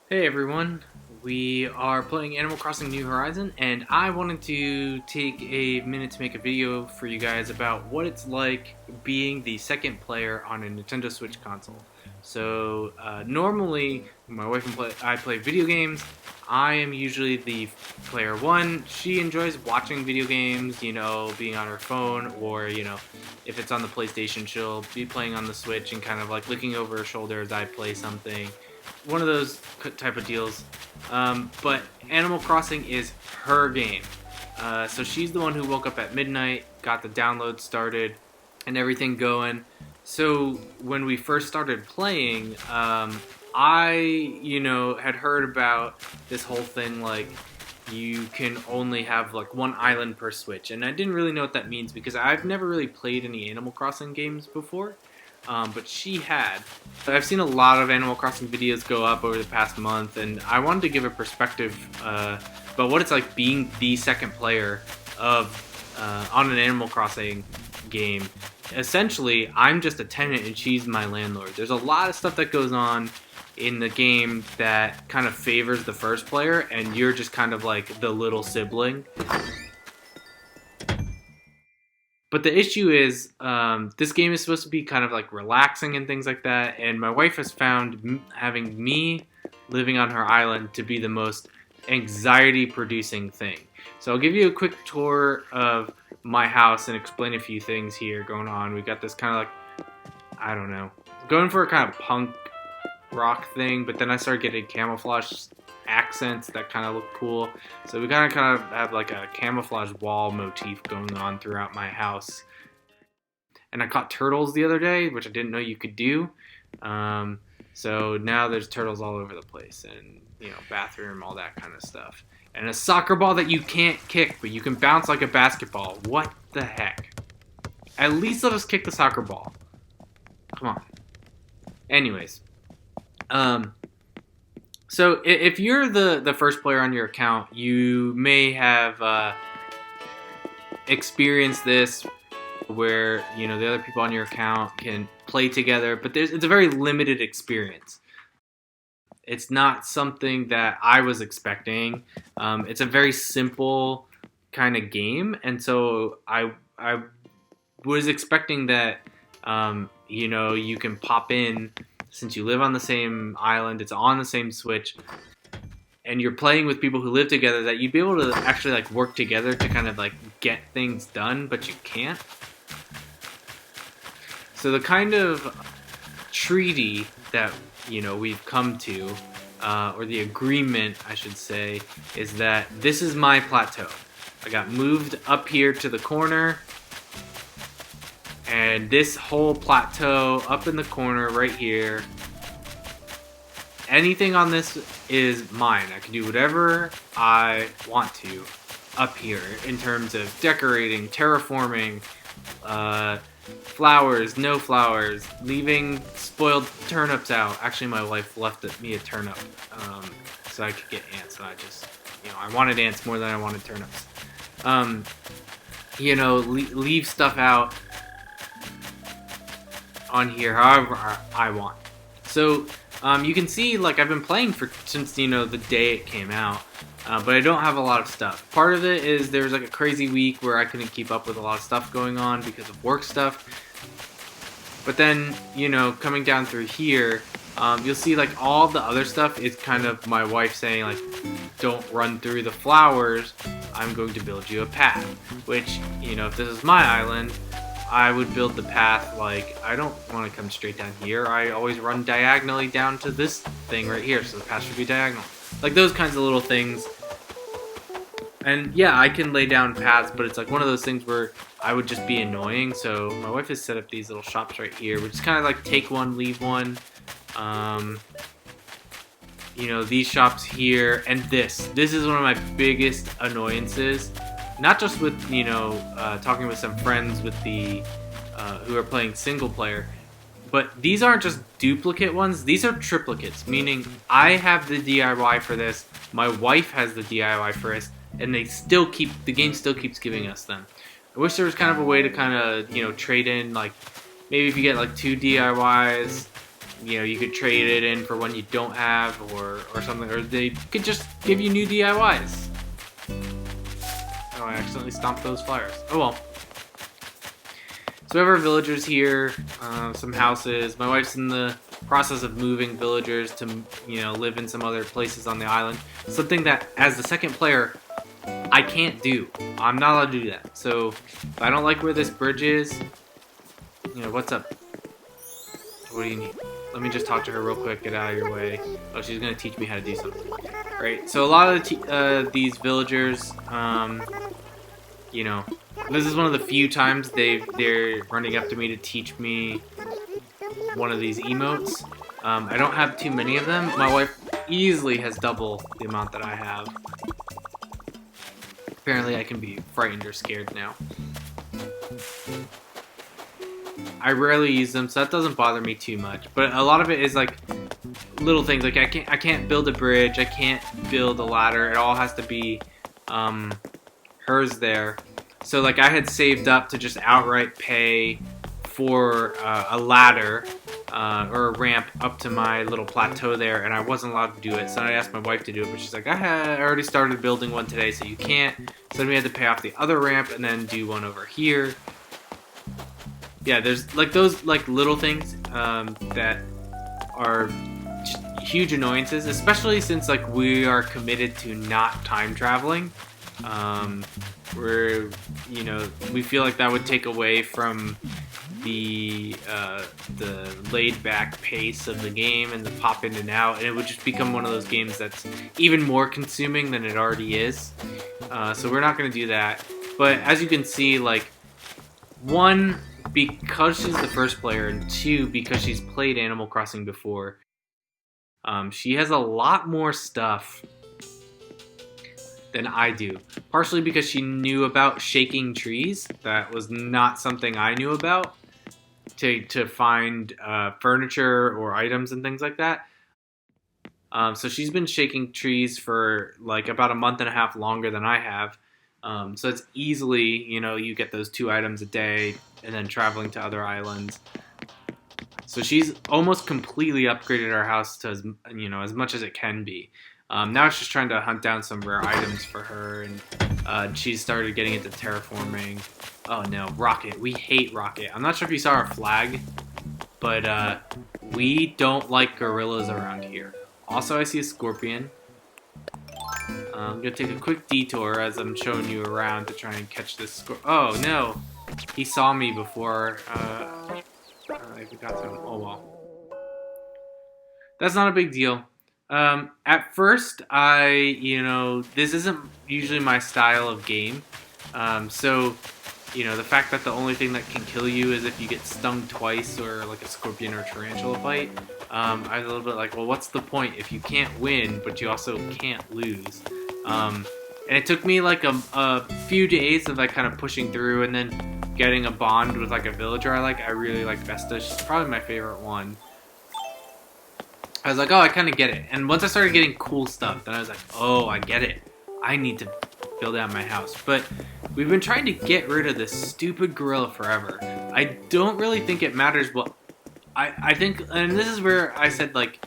Hey everyone, we are playing Animal Crossing New Horizon, and I wanted to take a minute to make a video for you guys about what it's like being the second player on a Nintendo Switch console. So normally, when my wife and I play video games, I am usually the player one. She enjoys watching video games, being on her phone, or if it's on the PlayStation, she'll be playing on the Switch and kind of like looking over her shoulder as I play something, one of those type of deals. But Animal Crossing is her game. So she's the one who woke up at midnight, got the download started, and everything going. So when we first started playing, I, had heard about this whole thing like you can only have like one island per Switch, and I didn't really know what that means because I've never really played any Animal Crossing games before. But she had. I've seen a lot of Animal Crossing videos go up over the past month, and I wanted to give a perspective about what it's like being the second player of on an Animal Crossing game. Essentially, I'm just a tenant and she's my landlord. There's a lot of stuff that goes on in the game that kind of favors the first player, and you're just kind of like the little sibling. But the issue is, this game is supposed to be kind of like relaxing and things like that, and my wife has found having me living on her island to be the most anxiety-producing thing. So I'll give you a quick tour of my house and explain a few things here going on. We got this kind of like, I don't know, going for a kind of punk rock thing, but then I started getting camouflage accents that kind of look cool. So we kind of have like a camouflage wall motif going on throughout my house. And I caught turtles the other day, which I didn't know you could do. So now there's turtles all over the place, and bathroom, all that kind of stuff. And a soccer ball that you can't kick, but you can bounce like a basketball. What the heck? At least let us kick the soccer ball. Come on. Anyways, so if you're the first player on your account, you may have experienced this where the other people on your account can play together, but it's a very limited experience. It's not something that I was expecting. It's a very simple kind of game, and so I was expecting that you can pop in. Since you live on the same island, it's on the same Switch, and you're playing with people who live together, that you'd be able to actually like work together to kind of like get things done, but you can't. So the kind of treaty that we've come to, or the agreement I should say, is that this is my plateau. I got moved up here to the corner, and this whole plateau up in the corner right here, anything on this is mine. I can do whatever I want to up here in terms of decorating, terraforming, flowers, no flowers, leaving spoiled turnips out. Actually, my wife left me a turnip so I could get ants, and I just, I wanted ants more than I wanted turnips. Leave stuff out on here however I want. So you can see, like, I've been playing since the day it came out, but I don't have a lot of stuff. Part of it is there was like a crazy week where I couldn't keep up with a lot of stuff going on because of work stuff. But then coming down through here, you'll see like all the other stuff is kind of my wife saying like, don't run through the flowers, I'm going to build you a path. Which, if this is my island, I would build the path like, I don't want to come straight down here. I always run diagonally down to this thing right here, so the path should be diagonal. Like those kinds of little things. And yeah, I can lay down paths, but it's like one of those things where I would just be annoying. So my wife has set up these little shops right here, which is kind of like take one, leave one. These shops here, and this is one of my biggest annoyances. Not just with, talking with some friends with the who are playing single player, but these aren't just duplicate ones, these are triplicates, meaning I have the DIY for this, my wife has the DIY for this, and the game still keeps giving us them. I wish there was kind of a way to kind of, trade in, like, maybe if you get like 2 DIYs, you could trade it in for one you don't have, or something, or they could just give you new DIYs. Oh, I accidentally stomped those flowers. Oh well. So we have our villagers here, some houses. My wife's in the process of moving villagers to, live in some other places on the island. Something that, as the second player, I can't do. I'm not allowed to do that. So if I don't like where this bridge is, what's up? What do you need? Let me just talk to her real quick, get out of your way. Oh, she's going to teach me how to do something. Right, so a lot of these villagers, this is one of the few times they're running up to me to teach me one of these emotes. I don't have too many of them. My wife easily has double the amount that I have. Apparently I can be frightened or scared now. I rarely use them, so that doesn't bother me too much. But a lot of it is like little things, like I can't build a bridge, I can't build a ladder. It all has to be hers there. So like I had saved up to just outright pay for a ladder or a ramp up to my little plateau there, and I wasn't allowed to do it. So I asked my wife to do it, but she's like, I already started building one today, so you can't. So then we had to pay off the other ramp and then do one over here. Yeah, there's like those like little things that are just huge annoyances, especially since like we are committed to not time traveling. We feel like that would take away from the laid back pace of the game and the pop in and out, and it would just become one of those games that's even more consuming than it already is. So we're not going to do that. But as you can see, like, one, because she's the first player, and two, because she's played Animal Crossing before, she has a lot more stuff than I do. Partially because she knew about shaking trees. That was not something I knew about. To find furniture or items and things like that. So she's been shaking trees for like about a month and a half longer than I have. So it's easily, you get those 2 items a day and then traveling to other islands. So she's almost completely upgraded our house to as much as it can be. Now it's just trying to hunt down some rare items for her, and she's started getting into terraforming. Oh no, Rocket. We hate Rocket. I'm not sure if you saw our flag, but we don't like gorillas around here. Also, I see a scorpion. I'm going to take a quick detour as I'm showing you around to try and catch this Oh no, he saw me before I got to him. Oh well. That's not a big deal. At first, this isn't usually my style of game. So, the fact that the only thing that can kill you is if you get stung twice or like a scorpion or tarantula bite, I was a little bit like, well, what's the point if you can't win, but you also can't lose? And it took me like a few days of like kind of pushing through and then getting a bond with like a villager I like. I really like Vesta. She's probably my favorite one. I was like, oh, I kind of get it. And once I started getting cool stuff, then I was like, oh, I get it. I need to build out my house. But we've been trying to get rid of this stupid gorilla forever. I don't really think it matters what... I think, and this is where I said, like,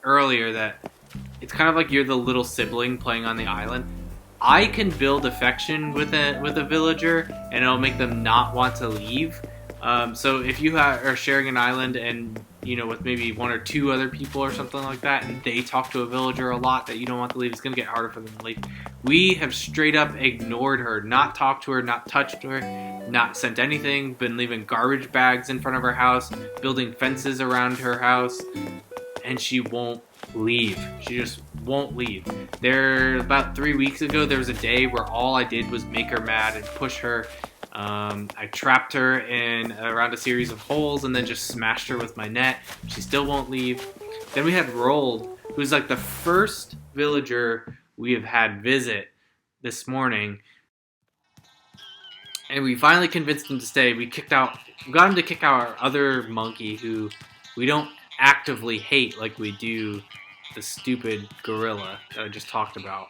earlier that it's kind of like you're the little sibling playing on the island. I can build affection with a villager, and it'll make them not want to leave. So if you are sharing an island and with maybe 1 or 2 other people or something like that, and they talk to a villager a lot that you don't want to leave, it's going to get harder for them to leave. We have straight up ignored her, not talked to her, not touched her, not sent anything, been leaving garbage bags in front of her house, building fences around her house, and she won't leave. She just won't leave. About 3 weeks ago, there was a day where all I did was make her mad and push her. I trapped her in around a series of holes and then just smashed her with my net. She still won't leave. Then we had Rold, who's like the first villager we have had visit this morning. And we finally convinced him to stay. We got him to kick out our other monkey who we don't actively hate like we do the stupid gorilla that I just talked about.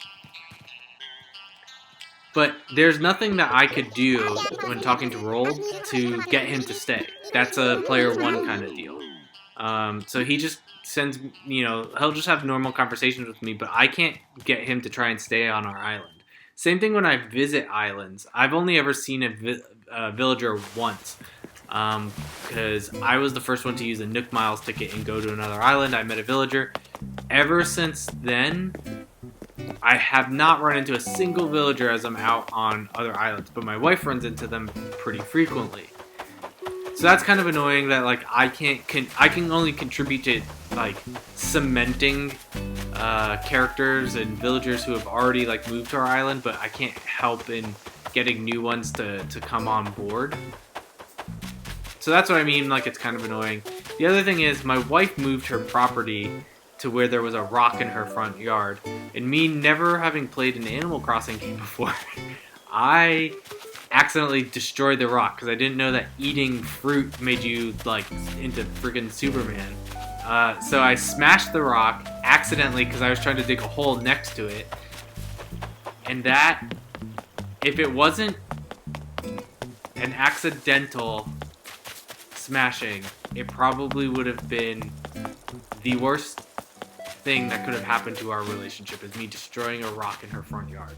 But there's nothing that I could do when talking to Roll to get him to stay. That's a player one kind of deal. So he just sends, he'll just have normal conversations with me, but I can't get him to try and stay on our island. Same thing when I visit islands. I've only ever seen a villager once, because I was the first one to use a Nook Miles ticket and go to another island. I met a villager. Ever since then, I have not run into a single villager as I'm out on other islands, but my wife runs into them pretty frequently. So that's kind of annoying that like I can only contribute to like cementing characters and villagers who have already like moved to our island, but I can't help in getting new ones to come on board. So that's what I mean, like it's kind of annoying. The other thing is my wife moved her property to where there was a rock in her front yard, and me never having played an Animal Crossing game before, I accidentally destroyed the rock because I didn't know that eating fruit made you like into freaking Superman. So I smashed the rock accidentally because I was trying to dig a hole next to it, and that, if it wasn't an accidental smashing, it probably would have been the worst thing that could have happened to our relationship, is me destroying a rock in her front yard.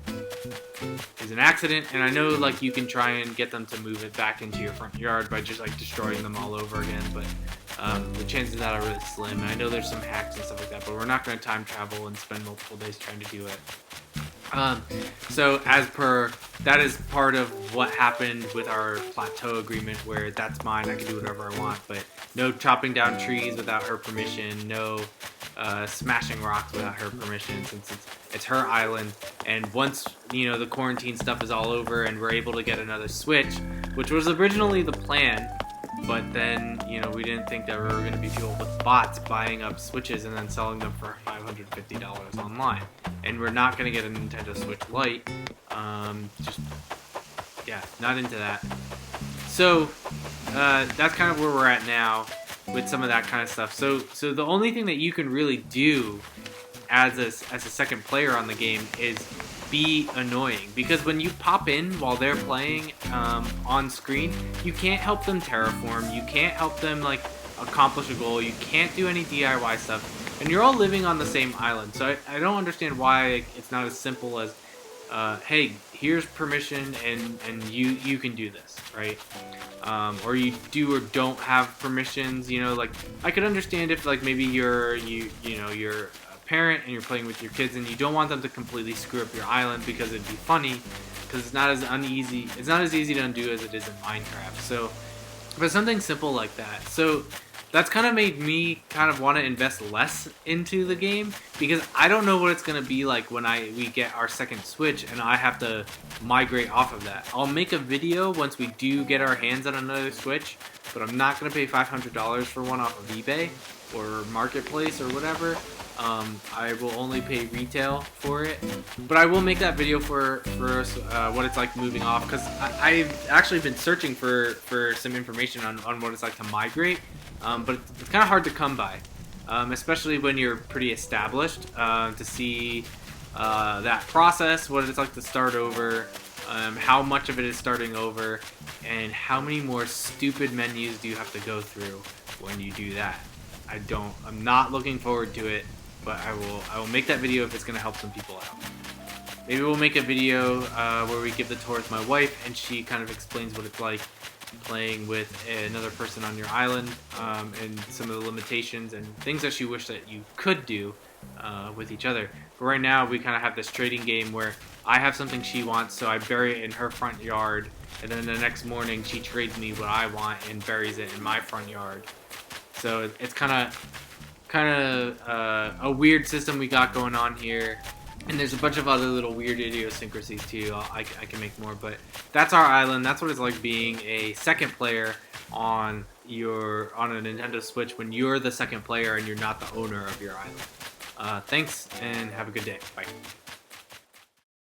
It's an accident, and I know like you can try and get them to move it back into your front yard by just like destroying them all over again, but the chances of that are really slim. And I know there's some hacks and stuff like that, but we're not going to time travel and spend multiple days trying to do it. So as per, that is part of what happened with our plateau agreement, where that's mine, I can do whatever I want, but no chopping down trees without her permission, no smashing rocks without her permission, since it's her island. And once the quarantine stuff is all over and we're able to get another Switch, which was originally the plan, but then we didn't think there were going to be people with bots buying up Switches and then selling them for $550 online. And we're not going to get a Nintendo Switch Lite. Not into that. So that's kind of where we're at now with some of that kind of stuff. So the only thing that you can really do as a second player on the game is be annoying, because when you pop in while they're playing on screen, you can't help them terraform, you can't help them like accomplish a goal, you can't do any DIY stuff, and you're all living on the same island. So I don't understand why it's not as simple as hey, here's permission and you can do this, right? Or you do or don't have permissions. Like I could understand if like maybe you're a parent and you're playing with your kids and you don't want them to completely screw up your island, because it'd be funny, because it's not as easy to undo as it is in Minecraft. So but something simple like that. So that's kind of made me kind of want to invest less into the game, because I don't know what it's going to be like when we get our second Switch and I have to migrate off of that. I'll make a video once we do get our hands on another Switch, but I'm not going to pay $500 for one off of eBay or Marketplace or whatever. I will only pay retail for it, but I will make that video for what it's like moving off, because I've actually been searching for some information on what it's like to migrate, but it's kind of hard to come by, especially when you're pretty established, to see that process, what it's like to start over, how much of it is starting over, and how many more stupid menus do you have to go through when you do that. I'm not looking forward to it, but I will make that video if it's going to help some people out. Maybe we'll make a video where we give the tour to my wife and she kind of explains what it's like playing with another person on your island, and some of the limitations and things that she wished that you could do with each other. But right now we kind of have this trading game where I have something she wants, so I bury it in her front yard, and then the next morning she trades me what I want and buries it in my front yard. So it's kind of a weird system we got going on here, and there's a bunch of other little weird idiosyncrasies too. I can make more, but that's our island. That's what it's like being a second player on a Nintendo Switch when you're the second player and you're not the owner of your island. Thanks, and have a good day. Bye.